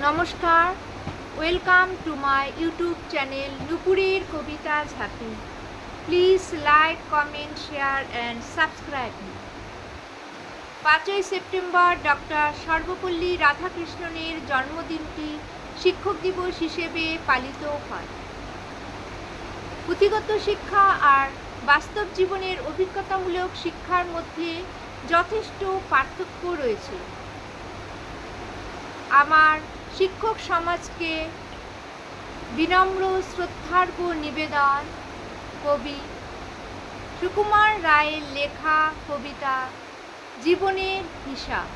নমস্কার, welcome to my YouTube channel নুপুরের কবিতা ঝাঁপি। Please like, comment, share and subscribe me. 5ই সেপ্টেম্বর ডক্টর সর্বপল্লী রাধাকৃষ্ণনের জন্মদিনটি শিক্ষক দিবস হিসেবে পালিত হয়। পুঁথিগত শিক্ষা আর বাস্তব জীবনের অভিজ্ঞতামূলক শিক্ষার মধ্যে যথেষ্ট পার্থক্য রয়েছে। আমার শিক্ষক সমাজকে বিনম্র শ্রদ্ধার্ঘ্য নিবেদন কবি সুকুমার রায়ের লেখা কবিতা জীবনের হিসাব।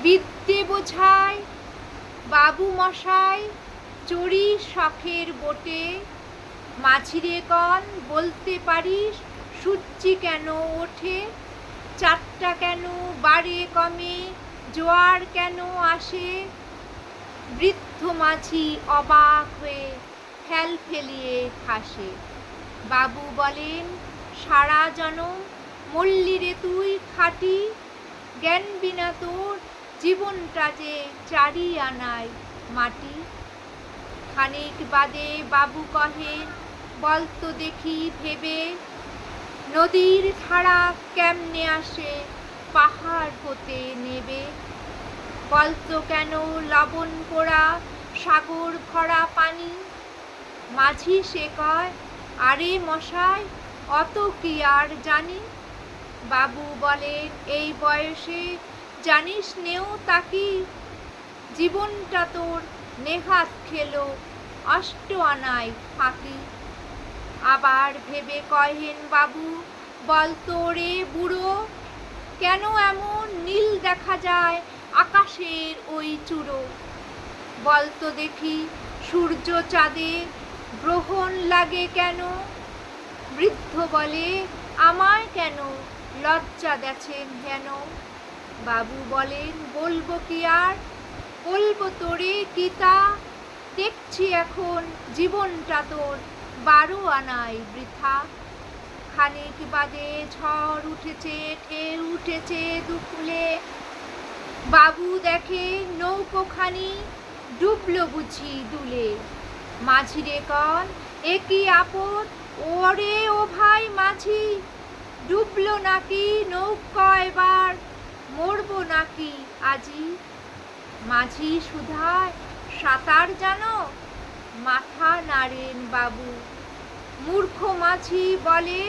বিদ্যে বোঝায় বাবু মশাই চড়ি শখের বোটে, মাঝিরে কন বলতে পারিস সূর্যি কেন ওঠে, চারটা কেন বাড়ে কমে, জোয়ার কেন আসে। বৃদ্ধ মাঝি অবাক হয়ে ফেল ফেলিয়ে হাসে। বাবু বলেন, সারা জনম মল্লি রে তুই খাটি, জ্ঞান বিনা তোর জীবনটা যে চারি আনায় মাটি। খানিক বাদে বাবু কহেন, বলতো দেখি ভেবে, নদীর ধারা কেমনে আসে পাহাড় হতে নেবে। বলতো কেন লবণ পোড়া সাগর ভরা পানি। মাঝি সে কয়, আরে মশাই অত কি আর জানি। বাবু বলেন, এই বয়সে জানিস নেও তাকি, জীবনটা তোর নেহাত খেলো অষ্ট আনায় ফাঁকি। আবার ভেবে কহেন বাবু, বলতো রে বুড়ো, কেন এমন নীল দেখা যায় আকাশের ওই চূড়ো। বলতো দেখি সূর্য চাঁদে গ্রহণ লাগে কেন। বৃদ্ধ বলে, আমায় কেন লজ্জা দেছেন হেন। বাবু বলেন, বলবো কি আর, বলবো তোরে কিতা, দেখছি এখন জীবনটা তোর 12 আনায় বৃথা। খানিক বাদে ঝড় উঠেছে, ঢেউ উঠেছে দুকুলে। বাবু দেখে নৌকোখানি ডুবলো বুঝি দুলে। মাঝিরে কন, এ কি আপদ, ওরে ও ভাই মাঝি, ডুবলো নাকি নৌকা এবার, মরবো নাকি আজি। মাঝি শুধায়, সাঁতার জানো, মাথা নাড়েন বাবু। মূর্খ মাঝি বলে,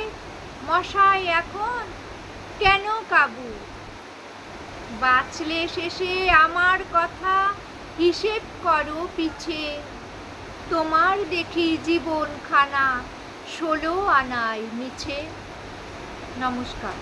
মশাই এখন কেন কাবু। বাঁচলে শেষে আমার কথা হিসেব করো পিছে, তোমার দেখি জীবনখানা 16 আনায় মিছে। নমস্কার।